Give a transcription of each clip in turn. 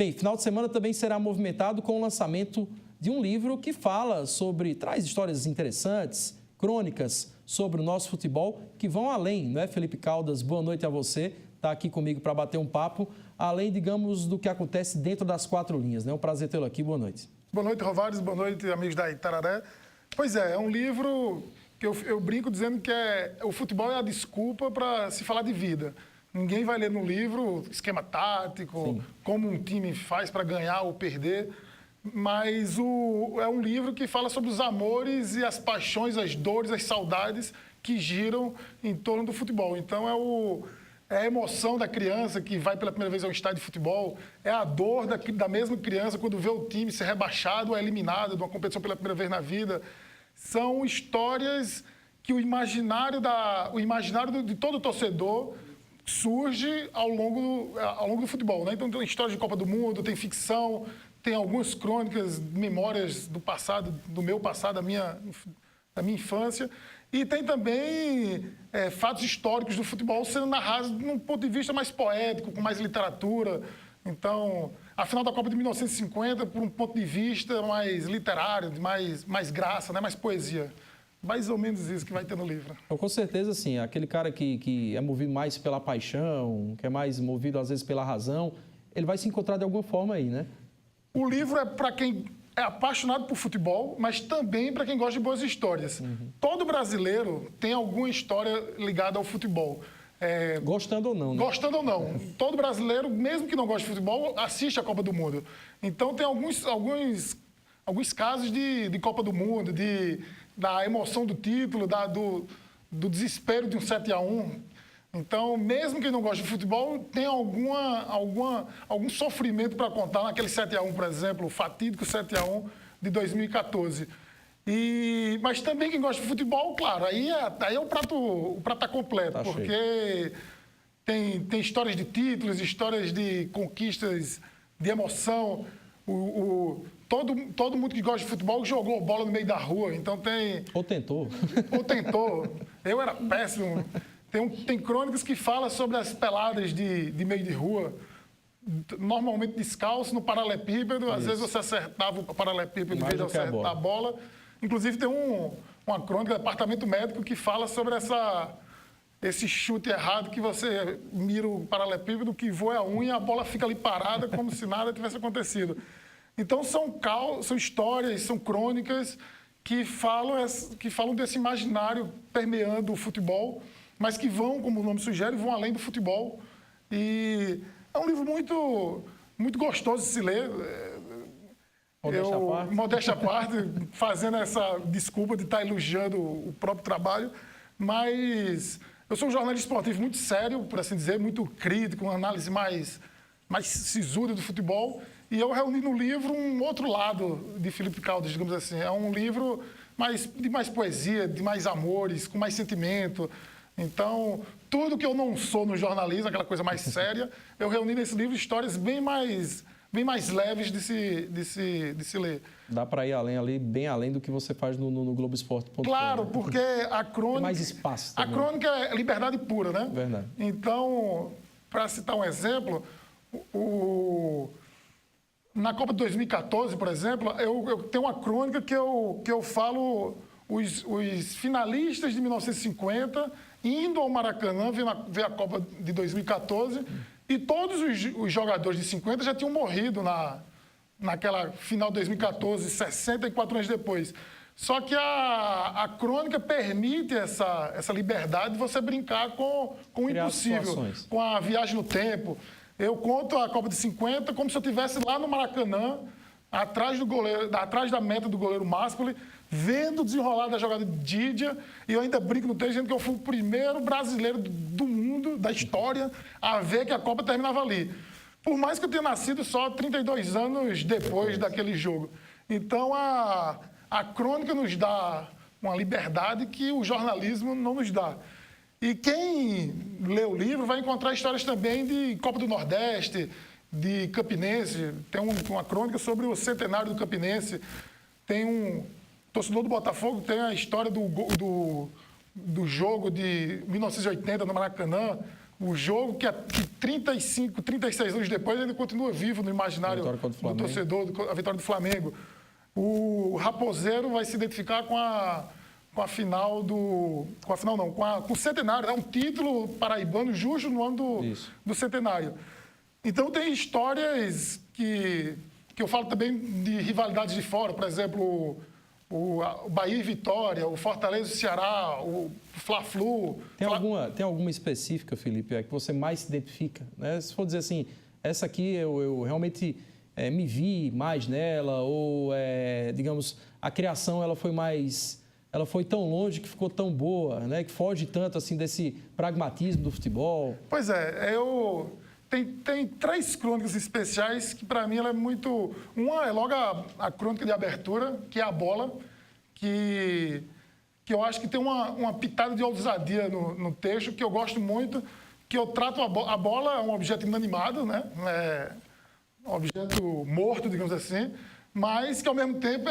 Bem, final de semana também será movimentado com o lançamento de um livro que traz histórias interessantes, crônicas sobre o nosso futebol, que vão além, não é, Felipe Caldas? Boa noite a você, está aqui comigo para bater um papo, além, digamos, do que acontece dentro das quatro linhas, né? É um prazer tê-lo aqui, boa noite. Boa noite, Rovares, boa noite, amigos da Itararé. Pois é um livro que eu brinco dizendo que o futebol é a desculpa para se falar de vida. Ninguém vai ler no livro esquema tático, sim, como um time faz para ganhar ou perder, mas é um livro que fala sobre os amores e as paixões, as dores, as saudades que giram em torno do futebol. Então é a emoção da criança que vai pela primeira vez ao estádio de futebol, é a dor da mesma criança quando vê o time ser rebaixado ou eliminado de uma competição pela primeira vez na vida. São histórias que o imaginário de todo torcedor surge ao longo do futebol, né? Então tem histórias de Copa do Mundo, tem ficção, tem algumas crônicas, memórias do passado, do meu passado, da minha infância. E tem também fatos históricos do futebol sendo narrados de um ponto de vista mais poético, com mais literatura. Então, a final da Copa de 1950, por um ponto de vista mais literário, de mais graça, né? Mais poesia. Mais ou menos isso que vai ter no livro. Com certeza, sim. Aquele cara que é movido mais pela paixão, que é mais movido, às vezes, pela razão, ele vai se encontrar de alguma forma aí, né? O livro é para quem é apaixonado por futebol, mas também para quem gosta de boas histórias. Uhum. Todo brasileiro tem alguma história ligada ao futebol. Gostando ou não, né? Gostando ou não. Todo brasileiro, mesmo que não goste de futebol, assiste a Copa do Mundo. Então, tem alguns casos de Copa do Mundo, da emoção do título, do desespero de um 7-1. Então, mesmo quem não gosta de futebol, tem algum sofrimento para contar naquele 7-1, por exemplo, o fatídico 7-1 de 2014. Mas também quem gosta de futebol, claro, aí o prato tá completo, tá, porque tem histórias de títulos, histórias de conquistas, de emoção. Todo mundo que gosta de futebol jogou bola no meio da rua, então tem... Ou tentou. Eu era péssimo. Tem crônicas que falam sobre as peladas de meio de rua, normalmente descalço, no paralelepípedo. Isso. Às vezes você acertava o paralelepípedo em vez de acertar a bola. Inclusive tem uma crônica do departamento médico que fala sobre esse chute errado que você mira o paralelepípedo, que voa a unha e a bola fica ali parada como se nada tivesse acontecido. Então são histórias, são crônicas que falam desse imaginário permeando o futebol, mas que vão, como o nome sugere, vão além do futebol. E é um livro muito, muito gostoso de se ler. Modéstia à parte, fazendo essa desculpa de estar elogiando o próprio trabalho, mas eu sou um jornalista esportivo muito sério, por assim dizer, muito crítico, uma análise mais sisuda do futebol, e eu reuni no livro um outro lado de Felipe Caldas, digamos assim. É um livro de mais poesia, de mais amores, com mais sentimento. Então, tudo que eu não sou no jornalismo, aquela coisa mais séria, eu reuni nesse livro histórias bem mais leves de se ler. Dá para ir bem além do que você faz no Globoesporte.com. Claro, porque a crônica... Tem mais espaço também. A crônica é liberdade pura, né? Verdade. Então, para citar um exemplo, na Copa de 2014, por exemplo, eu tenho uma crônica que eu falo os finalistas de 1950 indo ao Maracanã ver a Copa de 2014, e todos os jogadores de 50 já tinham morrido naquela final de 2014, 64 anos depois. Só que a crônica permite essa liberdade de você brincar com o impossível, com a viagem no tempo. Eu conto a Copa de 50 como se eu estivesse lá no Maracanã, atrás da meta do goleiro Máspoli, vendo o desenrolar da jogada de Didia, e eu ainda brinco no texto dizendo que eu fui o primeiro brasileiro do mundo, da história, a ver que a Copa terminava ali. Por mais que eu tenha nascido só 32 anos depois daquele jogo. Então, a crônica nos dá uma liberdade que o jornalismo não nos dá. E quem lê o livro vai encontrar histórias também de Copa do Nordeste, de Campinense. Tem uma crônica sobre o centenário do Campinense. Tem um torcedor do Botafogo, tem a história do jogo de 1980 no Maracanã, O jogo que 35, 36 anos depois ele continua vivo no imaginário do torcedor, a vitória do Flamengo. O Raposeiro vai se identificar com a final do... Com a final não, com o centenário, né? Um título paraibano justo no ano do centenário. Então tem histórias que eu falo também de rivalidades de fora, por exemplo, o Bahia e Vitória, o Fortaleza e Ceará, o Fla-Flu. Tem alguma específica, Felipe, que você mais se identifica? Né? Se for dizer assim, essa aqui eu realmente me vi mais nela, ou, digamos, a criação ela foi tão longe que ficou tão boa, né? Que foge tanto assim desse pragmatismo do futebol. Pois é, Tem 3 crônicas especiais que, para mim, ela é muito... Uma é logo a crônica de abertura, que é a bola, que eu acho que tem uma pitada de ousadia no texto, que eu gosto muito, que eu trato a bola é um objeto inanimado, né? Um objeto morto, digamos assim, mas que, ao mesmo tempo,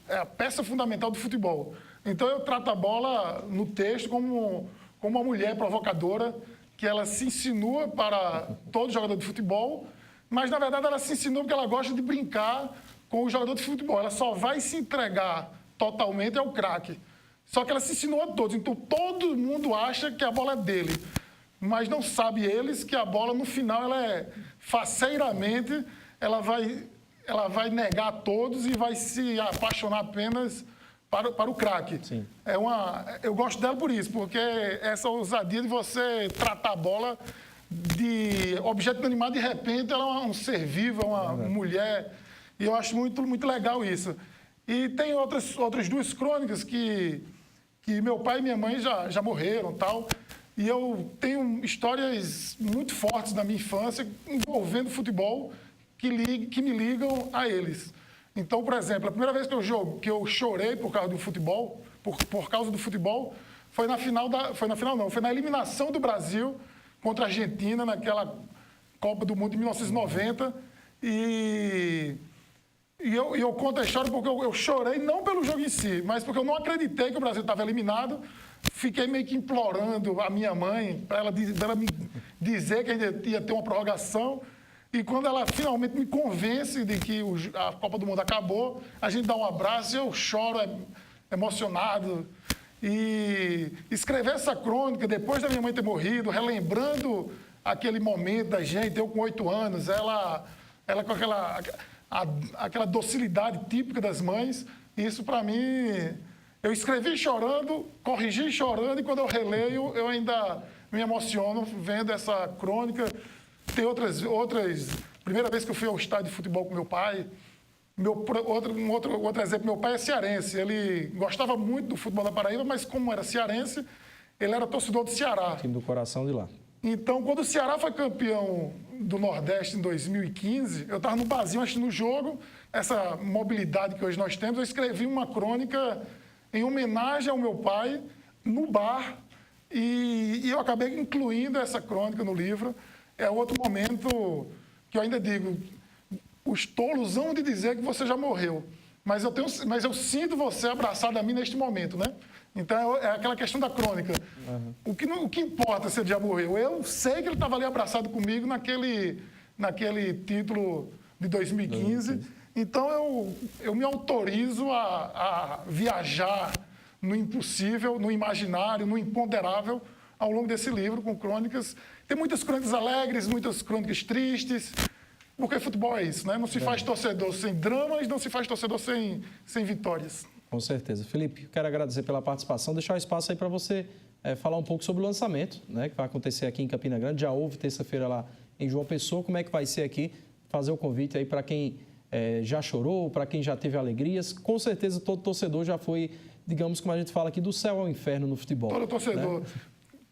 é a peça fundamental do futebol. Então, eu trato a bola no texto como uma mulher provocadora, que ela se insinua para todo jogador de futebol, mas, na verdade, ela se insinua porque ela gosta de brincar com o jogador de futebol. Ela só vai se entregar totalmente ao craque. Só que ela se insinua a todos. Então, todo mundo acha que a bola é dele, mas não sabe eles que a bola, no final, faceiramente, ela vai negar a todos e vai se apaixonar apenas para o craque. Eu gosto dela por isso, porque essa ousadia de você tratar a bola de objeto inanimado, de repente ela é um ser vivo, é uma mulher, e eu acho muito, muito legal isso. E tem outras 2 crônicas que meu pai e minha mãe já morreram, tal, e eu tenho histórias muito fortes da minha infância envolvendo futebol que me ligam a eles. Então, por exemplo, a primeira vez que eu chorei por causa do futebol, por causa do futebol, foi na eliminação do Brasil contra a Argentina, naquela Copa do Mundo de 1990. E eu conto a história porque eu chorei não pelo jogo em si, mas porque eu não acreditei que o Brasil estava eliminado. Fiquei meio que implorando a minha mãe para ela me dizer que ainda ia ter uma prorrogação. E quando ela finalmente me convence de que a Copa do Mundo acabou, a gente dá um abraço e eu choro emocionado. E escrever essa crônica, depois da minha mãe ter morrido, relembrando aquele momento da gente, eu com 8 anos, ela com aquela docilidade típica das mães, isso para mim... Eu escrevi chorando, corrigi chorando, e quando eu releio, eu ainda me emociono vendo essa crônica. Tem outras. Primeira vez que eu fui ao estádio de futebol com meu pai, outro exemplo, meu pai é cearense. Ele gostava muito do futebol da Paraíba, mas como era cearense, ele era torcedor do Ceará. Time do coração de lá. Então, quando o Ceará foi campeão do Nordeste em 2015, eu estava no barzinho assistindo o jogo, essa mobilidade que hoje nós temos, eu escrevi uma crônica em homenagem ao meu pai, no bar, e eu acabei incluindo essa crônica no livro. É outro momento que eu ainda digo, os tolos hão de dizer que você já morreu, mas eu sinto você abraçado a mim neste momento, né? Então, é aquela questão da crônica. O que importa se ele já morreu? Eu sei que ele estava ali abraçado comigo naquele título de 2015. Então, eu me autorizo a viajar no impossível, no imaginário, no imponderável, ao longo desse livro, com crônicas. Tem muitas crônicas alegres, muitas crônicas tristes, porque futebol é isso, né? Não se faz torcedor sem dramas, não se faz torcedor sem vitórias. Com certeza. Felipe, quero agradecer pela participação, deixar o espaço aí para você falar um pouco sobre o lançamento, né, que vai acontecer aqui em Campina Grande. Já houve terça-feira lá em João Pessoa. Como é que vai ser aqui? Fazer o convite aí para quem já chorou, para quem já teve alegrias. Com certeza todo torcedor já foi, digamos, como a gente fala aqui, do céu ao inferno no futebol. Todo torcedor. Né?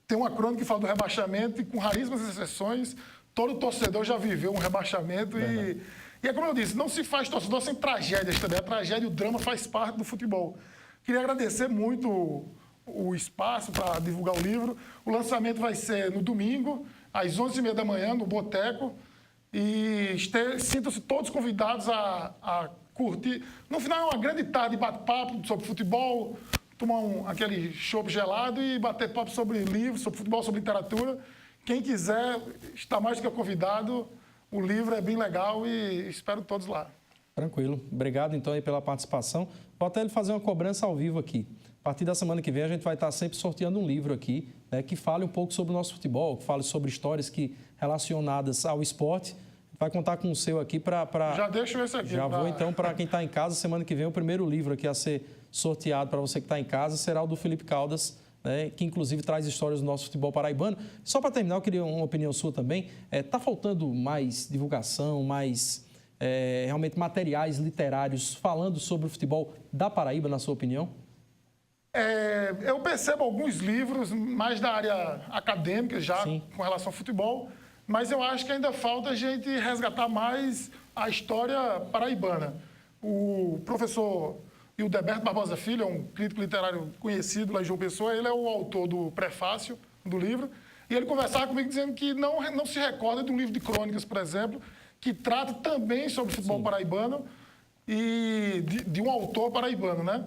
Tem uma crônica que fala do rebaixamento e, com raríssimas exceções, todo torcedor já viveu um rebaixamento. E é como eu disse, não se faz torcedor sem tragédias também. A tragédia e o drama faz parte do futebol. Queria agradecer muito o espaço para divulgar o livro. O lançamento vai ser no domingo, às 11h30 da manhã, no Boteco. E sintam-se todos convidados a curtir. No final, é uma grande tarde de bate-papo sobre futebol, tomar aquele chopp gelado e bater papo sobre livros, sobre futebol, sobre literatura. quem quiser está mais do que convidado. O livro é bem legal e espero todos lá. Tranquilo. Obrigado, então, aí pela participação. Vou até fazer uma cobrança ao vivo aqui. A partir da semana que vem, a gente vai estar sempre sorteando um livro aqui, né, que fale um pouco sobre o nosso futebol, que fale sobre histórias relacionadas ao esporte. Vai contar com o seu aqui para... Já deixo esse aqui. Já vou, então, para quem está em casa, semana que vem, o primeiro livro aqui a ser sorteado para você que está em casa será o do Felipe Caldas, né, que inclusive traz histórias do nosso futebol paraibano. Só para terminar, eu queria uma opinião sua também. Está faltando mais divulgação, mais realmente materiais literários falando sobre o futebol da Paraíba, na sua opinião? Eu percebo alguns livros mais da área acadêmica já, Sim. com relação ao futebol, mas eu acho que ainda falta a gente resgatar mais a história paraibana. O professor Hildeberto Barbosa Filho é um crítico literário conhecido lá em João Pessoa, ele é o autor do prefácio do livro, e ele conversava comigo dizendo que não se recorda de um livro de crônicas, por exemplo, que trata também sobre o futebol Sim. paraibano e de um autor paraibano, né?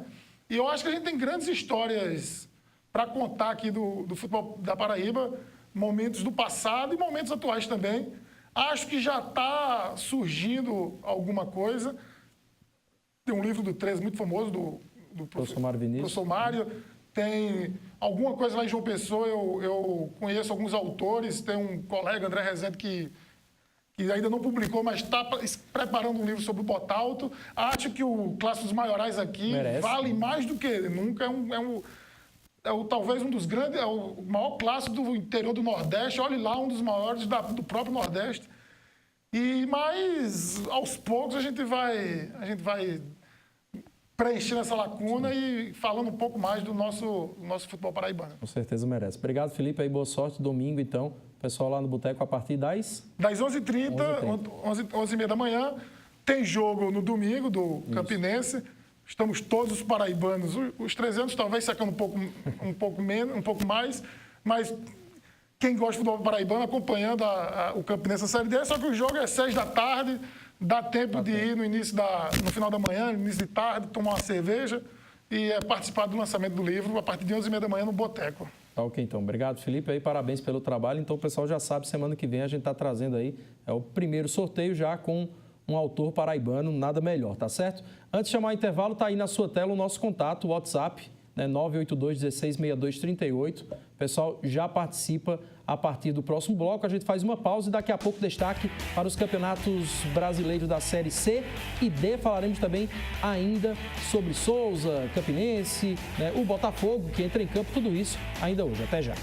E eu acho que a gente tem grandes histórias para contar aqui do futebol da Paraíba, momentos do passado e momentos atuais também. Acho que já está surgindo alguma coisa. Tem um livro do 13 muito famoso, do professor Mário Vinícius. Professor Mário. Tem alguma coisa lá em João Pessoa, eu conheço alguns autores. Tem um colega, André Rezende, que ainda não publicou, mas está preparando um livro sobre o Botalto. Acho que o Clássico dos Maiorais aqui vale mais do que nunca. Talvez um dos grandes, o maior clássico do interior do Nordeste. Olhe lá, um dos maiores do próprio Nordeste. Mas, aos poucos, a gente vai preenchendo essa lacuna e falando um pouco mais do nosso futebol paraibano. Com certeza merece. Obrigado, Felipe. Aí, boa sorte. Domingo, então. Pessoal lá no Boteco a partir das 11h30, 11h30 da manhã. Tem jogo no domingo do Campinense. Estamos todos os paraibanos, os 300 talvez secando um pouco mais, mas quem gosta de futebol paraibano acompanhando o Campinense na Série D, só que o jogo é 6 da tarde, dá tempo de ir no final da manhã, no início de tarde, tomar uma cerveja e participar do lançamento do livro a partir de 11h30 da manhã no Boteco. Tá ok, então. Obrigado, Felipe. Aí, parabéns pelo trabalho. Então, o pessoal já sabe, semana que vem a gente está trazendo aí o primeiro sorteio já com um autor paraibano, nada melhor, tá certo? Antes de chamar o intervalo, tá aí na sua tela o nosso contato, o WhatsApp, né, 982-166238. O pessoal já participa a partir do próximo bloco. A gente faz uma pausa e daqui a pouco destaque para os campeonatos brasileiros da Série C e D. Falaremos também ainda sobre Souza, Campinense, né, o Botafogo, que entra em campo, tudo isso ainda hoje. Até já.